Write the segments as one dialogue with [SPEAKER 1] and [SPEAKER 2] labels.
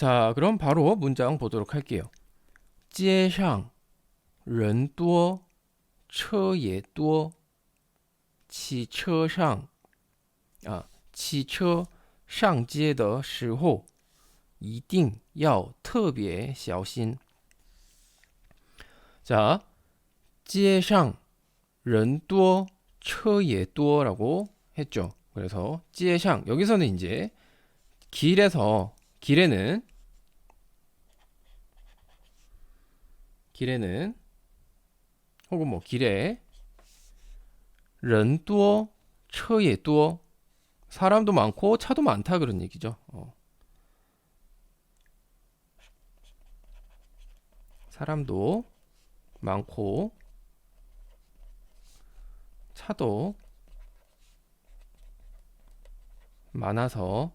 [SPEAKER 1] 자, 그럼 바로 문장 보도록 할게요. 街上人多车也多汽车上汽车上街的时候一定要特别小心。 자, 街上人多车也多라고 했죠. 그래서 街上 여기서는 이제 길에는 혹은 뭐 길에 人多车也多 사람도 많고 차도 많다 그런 얘기죠. 사람도 많고 차도 많아서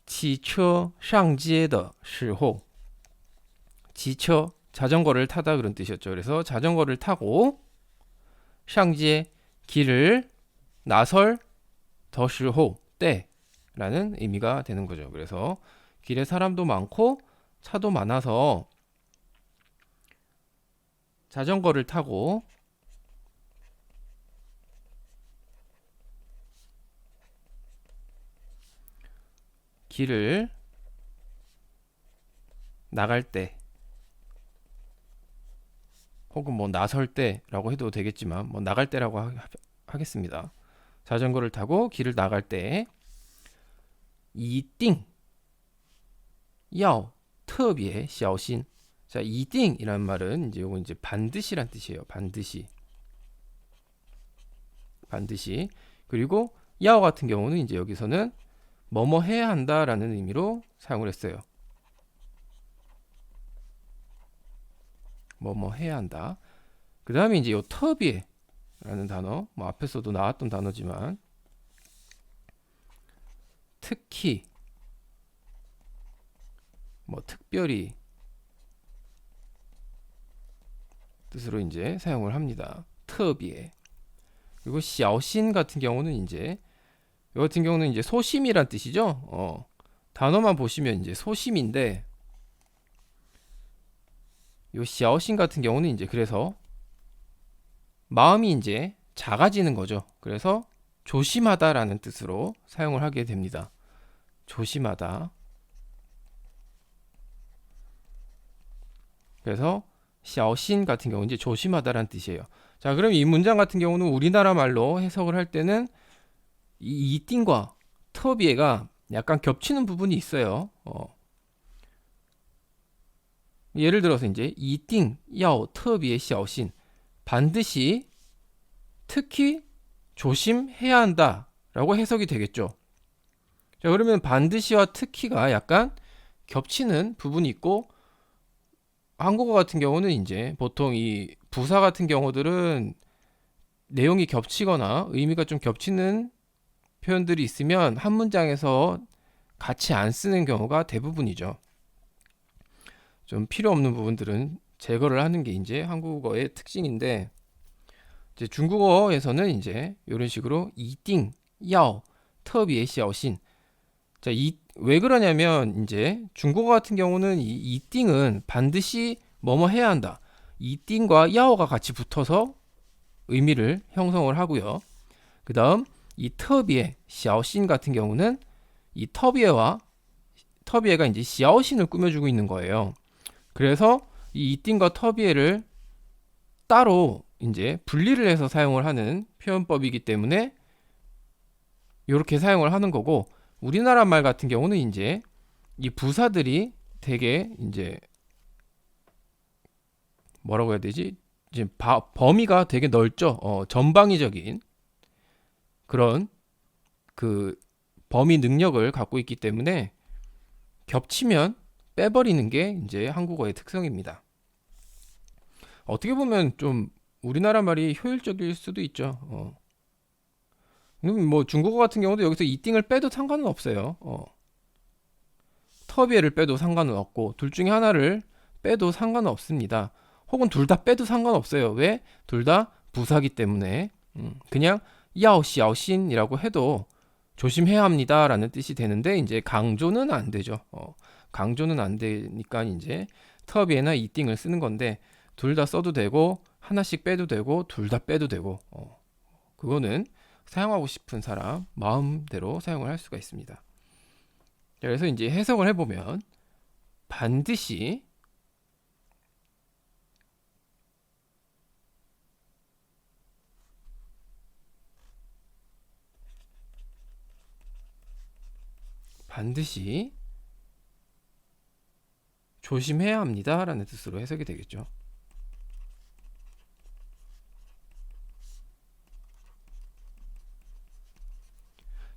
[SPEAKER 1] 骑车上街的时候 지쳐 자전거를 타다 그런 뜻이었죠. 그래서 자전거를 타고 上街 길을 나설 的时候 때라는 의미가 되는 거죠. 그래서 길에 사람도 많고 차도 많아서 자전거를 타고 길을 나갈 때 혹은 뭐 나설 때라고 해도 되겠지만 뭐 나갈 때라고 하겠습니다. 자전거를 타고 길을 나갈 때 一定要特别小心. 자, 一定이란 말은 이제 요거 이제 반드시란 뜻이에요. 반드시. 그리고 要 같은 경우는 이제 여기서는 뭐뭐 해야 한다라는 의미로 사용을 했어요. 뭐뭐 해야 한다. 그 다음에 이제 요 터비에라는 단어, 뭐 앞에서도 나왔던 단어지만 특히, 뭐 특별히 뜻으로 이제 사용을 합니다. 터비에. 그리고 小心 같은 경우는 이제 이 같은 경우는 이제 소심이란 뜻이죠. 단어만 보시면 이제 소심인데 요 小心 같은 경우는 이제 그래서 마음이 이제 작아지는 거죠. 그래서 조심하다라는 뜻으로 사용을 하게 됩니다. 조심하다. 그래서 小心 같은 경우 이제 조심하다라는 뜻이에요. 자, 그럼 이 문장 같은 경우는 우리나라 말로 해석을 할 때는 이 이띵과 터비에가 약간 겹치는 부분이 있어요. 예를 들어서 이제 이띵, 야오, 터비에, 小心 반드시 특히 조심해야 한다 라고 해석이 되겠죠. 자, 그러면 반드시와 특히가 약간 겹치는 부분이 있고 한국어 같은 경우는 이제 보통 이 부사 같은 경우들은 내용이 겹치거나 의미가 좀 겹치는 표현들이 있으면 한 문장에서 같이 안 쓰는 경우가 대부분이죠. 좀 필요 없는 부분들은 제거를 하는 게 이제 한국어의 특징인데 이제 중국어에서는 이제 이런 식으로 이띵, 야오,特别小心. 자, 왜 그러냐면 이제 중국어 같은 경우는 이 이띵은 반드시 뭐뭐 해야 한다. 이띵과 야오가 같이 붙어서 의미를 형성을 하고요. 그다음 이 터비에, 小心 같은 경우는 이 터비에가 이제 小心을 꾸며주고 있는 거예요. 그래서 이 이띵과 터비에를 따로 이제 분리를 해서 사용을 하는 표현법이기 때문에 이렇게 사용을 하는 거고 우리나라 말 같은 경우는 이제 이 부사들이 되게 이제 뭐라고 해야 되지? 이제 범위가 되게 넓죠. 전방위적인 그런 그 범위 능력을 갖고 있기 때문에 겹치면 빼버리는 게 이제 한국어의 특성입니다. 어떻게 보면 좀 우리나라 말이 효율적일 수도 있죠. 뭐 중국어 같은 경우도 여기서 이띵을 빼도 상관은 없어요. 터비에를 빼도 상관은 없고 둘 중에 하나를 빼도 상관은 없습니다. 혹은 둘 다 빼도 상관없어요. 왜? 둘 다 부사기 때문에 그냥 야오 샤오신이라고 해도 조심해야 합니다라는 뜻이 되는데 이제 강조는 안 되죠. 강조는 안 되니까 이제 터비에나 이띵을 쓰는 건데 둘 다 써도 되고 하나씩 빼도 되고 둘 다 빼도 되고 그거는 사용하고 싶은 사람 마음대로 사용을 할 수가 있습니다. 그래서 이제 해석을 해보면 반드시 조심해야 합니다 라는 뜻으로 해석이 되겠죠.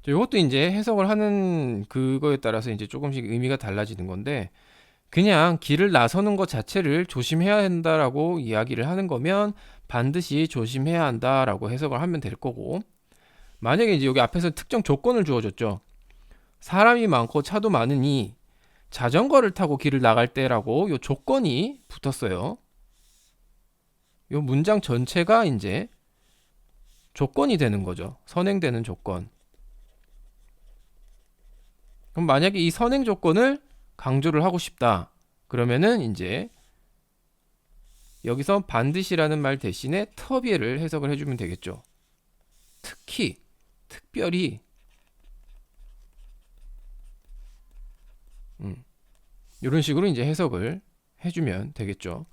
[SPEAKER 1] 이것도 이제 해석을 하는 그거에 따라서 이제 조금씩 의미가 달라지는 건데 그냥 길을 나서는 것 자체를 조심해야 한다라고 이야기를 하는 거면 반드시 조심해야 한다라고 해석을 하면 될 거고 만약에 이제 여기 앞에서 특정 조건을 주어줬죠. 사람이 많고 차도 많으니 자전거를 타고 길을 나갈 때라고 요 조건이 붙었어요. 요 문장 전체가 이제 조건이 되는 거죠. 선행되는 조건. 그럼 만약에 이 선행 조건을 강조를 하고 싶다. 그러면은 이제 여기서 반드시라는 말 대신에 터비에를 해석을 해주면 되겠죠. 특히, 특별히 이런 식으로 이제 해석을 해주면 되겠죠.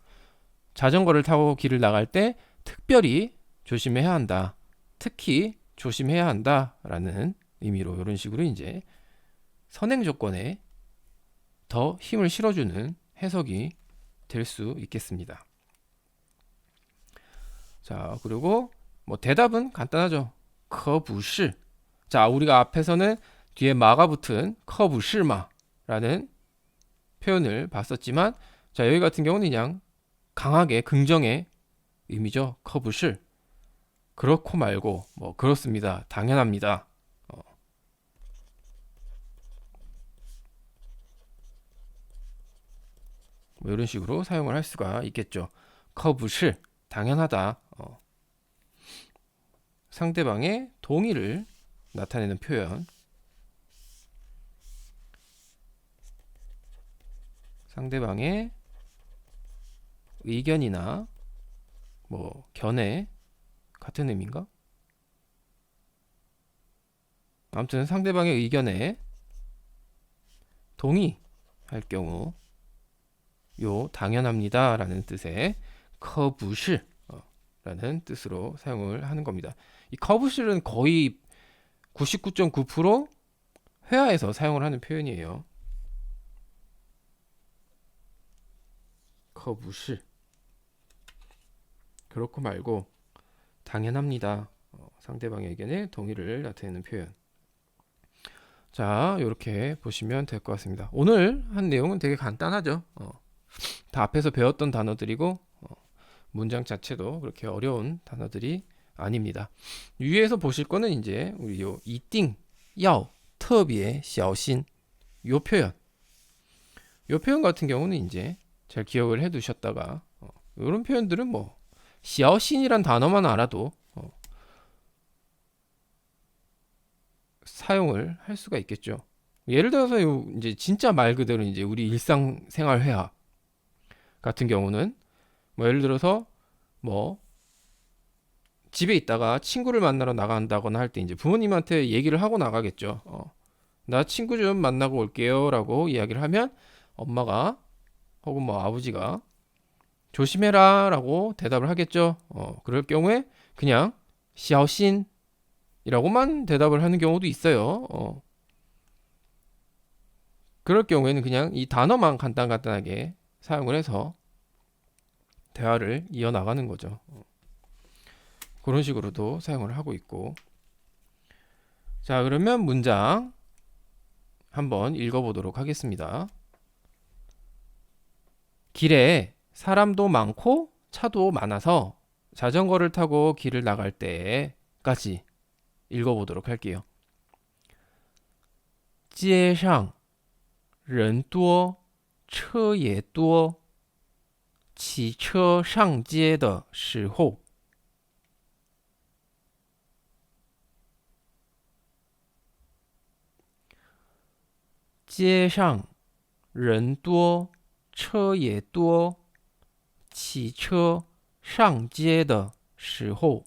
[SPEAKER 1] 자전거를 타고 길을 나갈 때 특별히 조심해야 한다. 특히 조심해야 한다라는 의미로 이런 식으로 이제 선행 조건에 더 힘을 실어주는 해석이 될 수 있겠습니다. 자, 그리고 뭐 대답은 간단하죠. 可不是. 자, 우리가 앞에서는 뒤에 마가 붙은 可不是嘛라는 표현을 봤었지만 자, 여기 같은 경우는 그냥 강하게 긍정의 의미죠. 可不是. 그렇고 말고 뭐 그렇습니다. 당연합니다. 뭐 이런 식으로 사용을 할 수가 있겠죠. 可不是. 당연하다. 상대방의 동의를 나타내는 표현. 상대방의 의견이나 뭐 견해 같은 의미인가? 아무튼 상대방의 의견에 동의할 경우 요 당연합니다 라는 뜻의 可不是 라는 뜻으로 사용을 하는 겁니다. 이 可不是는 거의 99.9% 회화에서 사용을 하는 표현이에요. 可不是 그렇고 말고 당연합니다. 상대방의 의견에 동의를 나타내는 표현. 자, 이렇게 보시면 될 것 같습니다. 오늘 한 내용은 되게 간단하죠. 다 앞에서 배웠던 단어들이고 문장 자체도 그렇게 어려운 단어들이 아닙니다. 위에서 보실 거는 이제 우리 요 이띵, 야오, 特别小心 요 표현. 요 표현 같은 경우는 이제 잘 기억을 해 두셨다가 이런 표현들은 뭐 샤오신이란 단어만 알아도 사용을 할 수가 있겠죠. 예를 들어서 이제 진짜 말 그대로 이제 우리 일상생활 회화 같은 경우는 뭐 예를 들어서 뭐 집에 있다가 친구를 만나러 나간다거나 할 때 이제 부모님한테 얘기를 하고 나가겠죠. 나 친구 좀 만나고 올게요라고 이야기를 하면 엄마가 혹은 뭐 아버지가 조심해라라고 대답을 하겠죠. 그럴 경우에 그냥 샤오신이라고만 대답을 하는 경우도 있어요. 그럴 경우에는 그냥 이 단어만 간단하게 사용을 해서 대화를 이어나가는 거죠. 그런 식으로도 사용을 하고 있고. 자, 그러면 문장 한번 읽어보도록 하겠습니다. 길에 사람도 많고 차도 많아서 자전거를 타고 길을 나갈 때까지 읽어보도록 할게요. 街上人多车也多骑车上街的时候街上人多，车也多，骑车上街的时候，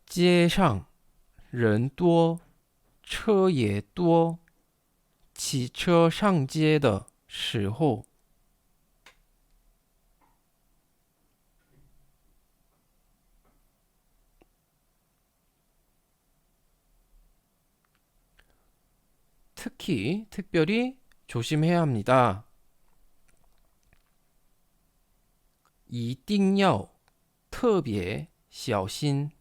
[SPEAKER 1] 街上人多，车也多，骑车上街的时候。특별히 조심해야 합니다. 一定要特别小心。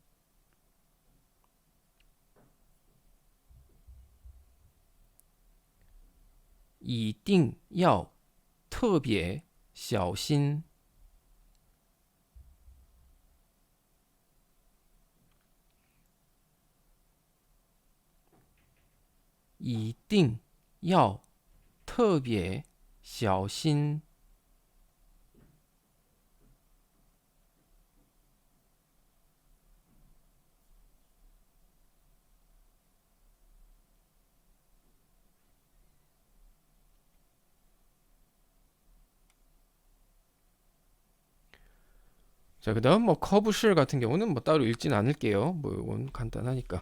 [SPEAKER 1] 一定要特别小心。一定要特别小心。자, 그다음 뭐 커브실 같은 경우는 뭐 따로 읽진 않을게요. 뭐 이건 간단하니까.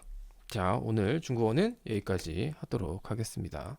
[SPEAKER 1] 자, 오늘 중국어는 여기까지 하도록 하겠습니다.